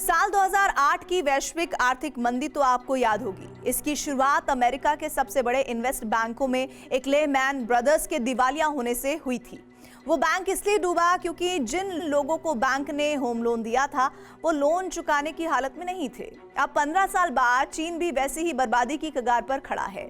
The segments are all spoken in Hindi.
साल 2008 की वैश्विक आर्थिक मंदी तो आपको याद होगी। इसकी शुरुआत अमेरिका के सबसे बड़े इन्वेस्ट बैंकों में एक लेमैन ब्रदर्स के दिवालिया होने से हुई थी। वो बैंक इसलिए डूबा क्योंकि जिन लोगों को बैंक ने होम लोन दिया था वो लोन चुकाने की हालत में नहीं थे। अब 15 साल बाद चीन भी वैसे ही बर्बादी की कगार पर खड़ा है।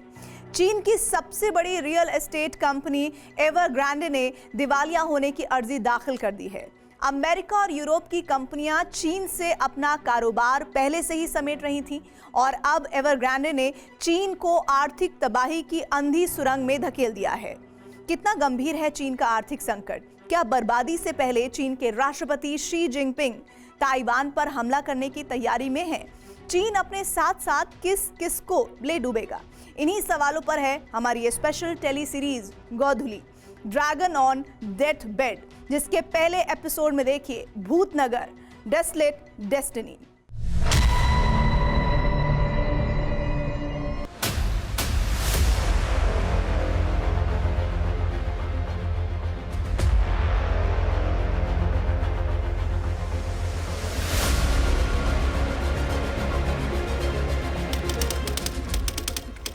चीन की सबसे बड़ी रियल एस्टेट कंपनी एवरग्रांडे ने दिवालिया होने की अर्जी दाखिल कर दी है। अमेरिका और यूरोप की कंपनियां चीन से अपना कारोबार पहले से ही समेट रही थीं और अब एवरग्रांडे ने चीन को आर्थिक तबाही की अंधी सुरंग में धकेल दिया है। कितना गंभीर है चीन का आर्थिक संकट? क्या बर्बादी से पहले चीन के राष्ट्रपति शी जिनपिंग ताइवान पर हमला करने की तैयारी में है? चीन अपने साथ साथ किस किस को ले डूबेगा? इन्हीं सवालों पर है हमारी ये special tele series Godhuli, dragon on death bed, जिसके पहले एपिसोड में देखिए भूतनगर, डेस्लेट डेस्टिनी।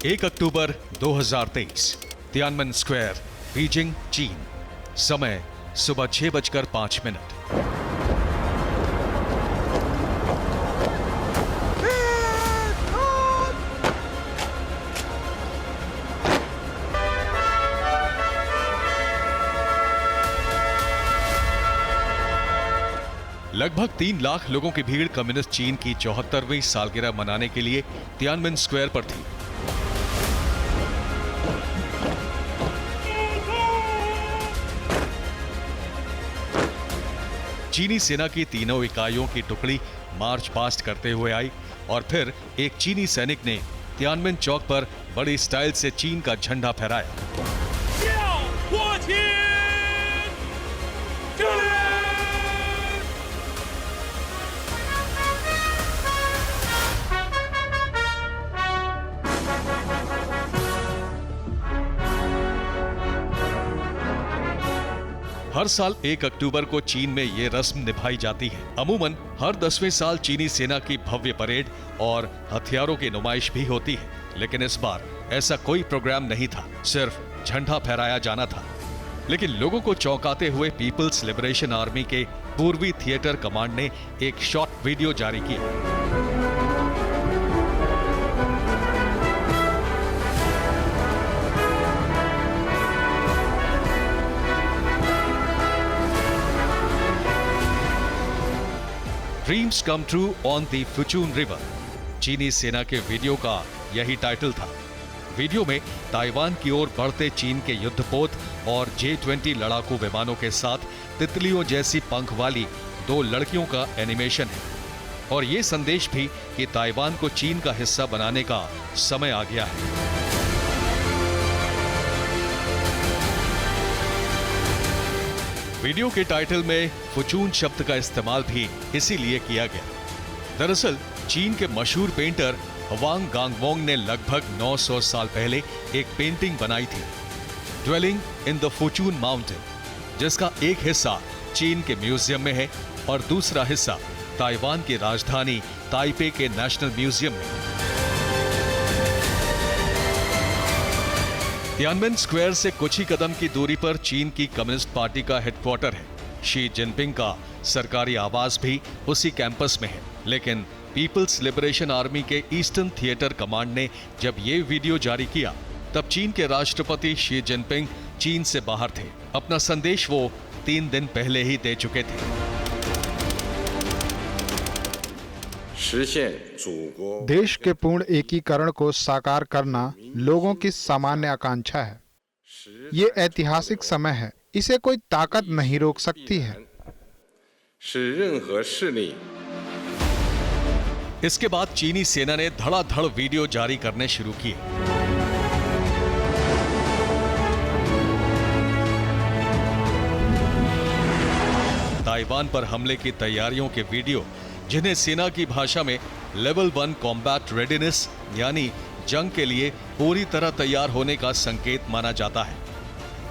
एक अक्टूबर 2023, तियानमेन स्क्वायर, बीजिंग, चीन। समय सुबह 6:05। लगभग 3 लाख लोगों की भीड़ कम्युनिस्ट चीन की 74वीं सालगिरह मनाने के लिए तियानमेन स्क्वायर पर थी। चीनी सेना की तीनों इकाइयों की टुकड़ी मार्च पास्ट करते हुए आई और फिर एक चीनी सैनिक ने तियानमेन चौक पर बड़ी स्टाइल से चीन का झंडा फहराया। हर साल 1 अक्टूबर को चीन में ये रस्म निभाई जाती है। अमूमन हर 10वें साल चीनी सेना की भव्य परेड और हथियारों की नुमाइश भी होती है, लेकिन इस बार ऐसा कोई प्रोग्राम नहीं था, सिर्फ झंडा फहराया जाना था। लेकिन लोगों को चौंकाते हुए पीपल्स लिबरेशन आर्मी के पूर्वी थिएटर कमांड ने एक शॉर्ट वीडियो जारी किया। Dreams come true on the Fuchun River, चीनी सेना के वीडियो का यही टाइटल था। वीडियो में ताइवान की ओर बढ़ते चीन के युद्धपोत और J-20 लड़ाकू विमानों के साथ तितलियों जैसी पंख वाली 2 लड़कियों का एनिमेशन है और ये संदेश भी कि ताइवान को चीन का हिस्सा बनाने का समय आ गया है। वीडियो के टाइटल में फुचून शब्द का इस्तेमाल भी इसीलिए किया गया। दरअसल चीन के मशहूर पेंटर वांग गांगवोंग ने लगभग 900 साल पहले एक पेंटिंग बनाई थी, ड्वेलिंग इन द फुचून माउंटेन, जिसका एक हिस्सा चीन के म्यूजियम में है और दूसरा हिस्सा ताइवान की राजधानी ताइपे के नेशनल म्यूजियम में। तियानमेन स्क्वायर से कुछ ही कदम की दूरी पर चीन की कम्युनिस्ट पार्टी का हेडक्वार्टर है। शी जिनपिंग का सरकारी आवास भी उसी कैंपस में है। लेकिन पीपल्स लिबरेशन आर्मी के ईस्टर्न थिएटर कमांड ने जब ये वीडियो जारी किया, तब चीन के राष्ट्रपति शी जिनपिंग चीन से बाहर थे। अपना संदेश वो 3 दिन पहले ही दे चुके थे। देश के पूर्ण एकीकरण को साकार करना लोगों की सामान्य आकांक्षा है। ये ऐतिहासिक समय है, इसे कोई ताकत नहीं रोक सकती है। इसके बाद चीनी सेना ने धड़ाधड़ वीडियो जारी करने शुरू किए। ताइवान पर हमले की तैयारियों के वीडियो, जिन्हें सेना की भाषा में लेवल 1 कॉम्बैट रेडीनेस यानी जंग के लिए पूरी तरह तैयार होने का संकेत माना जाता है।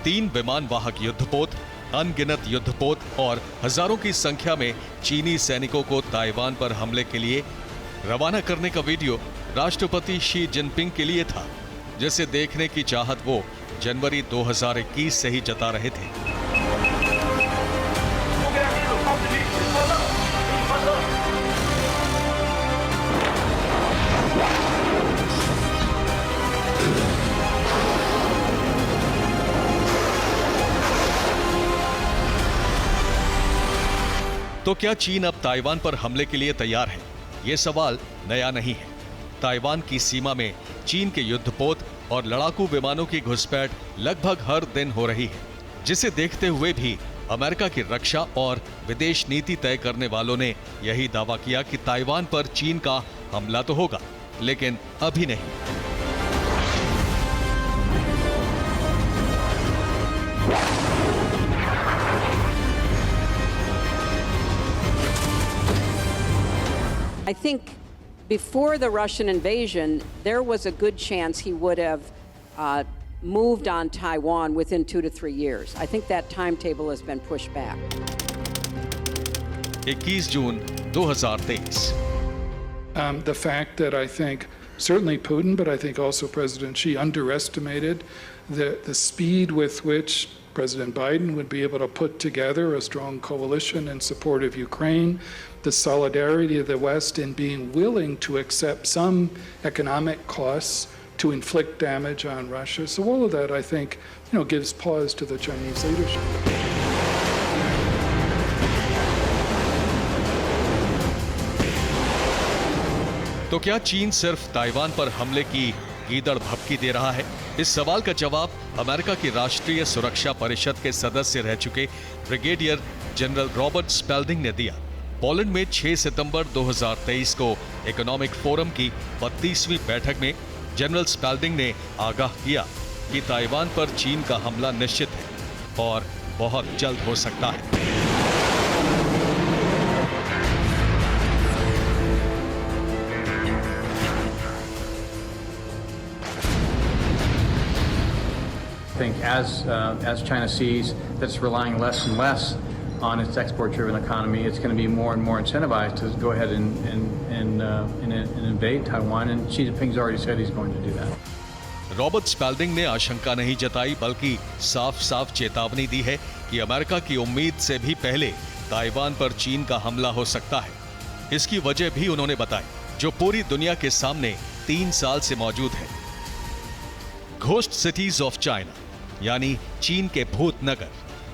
3 विमान वाहक युद्धपोत, अनगिनत युद्धपोत और हजारों की संख्या में चीनी सैनिकों को ताइवान पर हमले के लिए रवाना करने का वीडियो राष्ट्रपति शी जिनपिंग के लिए था, जिसे देखने की चाहत वो जनवरी 2021 से ही जता रहे थे। तो क्या चीन अब ताइवान पर हमले के लिए तैयार है? ये सवाल नया नहीं है। ताइवान की सीमा में चीन के युद्धपोत और लड़ाकू विमानों की घुसपैठ लगभग हर दिन हो रही है, जिसे देखते हुए भी अमेरिका की रक्षा और विदेश नीति तय करने वालों ने यही दावा किया कि ताइवान पर चीन का हमला तो होगा, लेकिन अभी नहीं। I think before the Russian invasion, there was a good chance he would have moved on Taiwan within 2 to 3 years. I think that timetable has been pushed back. 21 June 2023। The fact that I think certainly Putin, but I think also President Xi underestimated the speed with which President Biden would be able to put together a strong coalition in support of Ukraine, the solidarity of the West in being willing to accept some economic costs to inflict damage on Russia. So all of that, I think, gives pause to the Chinese leadership. तो क्या चीन सिर्फ ताइवान पर हमले की गीदड़ भभकी दे रहा है? इस सवाल का जवाब अमेरिका की राष्ट्रीय सुरक्षा परिषद के सदस्य रह चुके ब्रिगेडियर जनरल रॉबर्ट स्पेल्डिंग ने दिया। पोलैंड में 6 सितंबर 2023 को इकोनॉमिक फोरम की 32वीं बैठक में जनरल स्पेल्डिंग ने आगाह किया कि ताइवान पर चीन का हमला निश्चित है और बहुत जल्द हो सकता है। I think as China sees that it's relying less and less on its export-driven economy, it's going to be more and more incentivized to go ahead and invade Taiwan. And Xi Jinping's already said he's going to do that. Robert Spalding ने आशंका नहीं जताई, बल्कि साफ-साफ चेतावनी दी है कि अमेरिका की उम्मीद से भी पहले ताइवान पर चीन का हमला हो सकता है। इसकी वजह भी उन्होंने बताई, जो पूरी दुनिया के सामने 3 साल से मौजूद है। घोस्ट सिटीज ऑफ चाइना, यानी चीन के भूत नगर,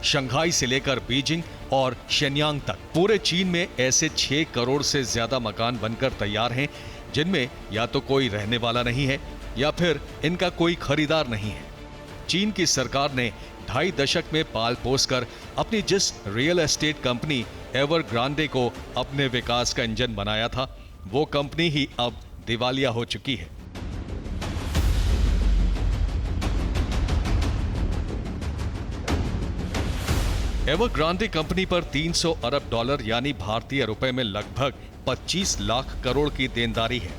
शंघाई से लेकर बीजिंग और शेन्यांग तक पूरे चीन में ऐसे 6 करोड़ से ज्यादा मकान बनकर तैयार हैं, जिनमें या तो कोई रहने वाला नहीं है या फिर इनका कोई खरीदार नहीं है। चीन की सरकार ने 2.5 दशक में पाल पोस कर अपनी जिस रियल एस्टेट कंपनी एवरग्रांडे को अपने विकास का इंजन बनाया था, वो कंपनी ही अब दिवालिया हो चुकी है। एवरग्रांडे कंपनी पर 300 अरब डॉलर यानी भारतीय रुपए में लगभग 25 लाख करोड़ की देनदारी है,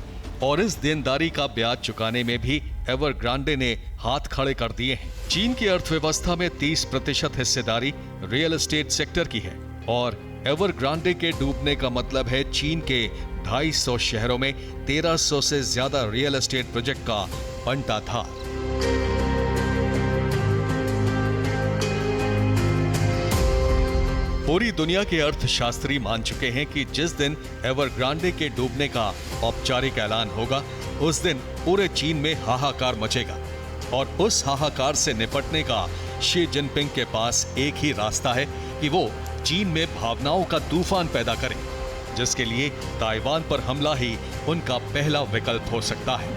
और इस देनदारी का ब्याज चुकाने में भी एवरग्रांडे ने हाथ खड़े कर दिए हैं। चीन की अर्थव्यवस्था में 30% हिस्सेदारी रियल एस्टेट सेक्टर की है, और एवरग्रांडे के डूबने का मतलब है चीन के 250 शहरों में 1300 से ज्यादा रियल एस्टेट प्रोजेक्ट का बंटा था। पूरी दुनिया के अर्थशास्त्री मान चुके हैं कि जिस दिन एवरग्रांडे के डूबने का औपचारिक ऐलान होगा, उस दिन पूरे चीन में हाहाकार मचेगा, और उस हाहाकार से निपटने का शी जिनपिंग के पास एक ही रास्ता है कि वो चीन में भावनाओं का तूफान पैदा करें, जिसके लिए ताइवान पर हमला ही उनका पहला विकल्प हो सकता है।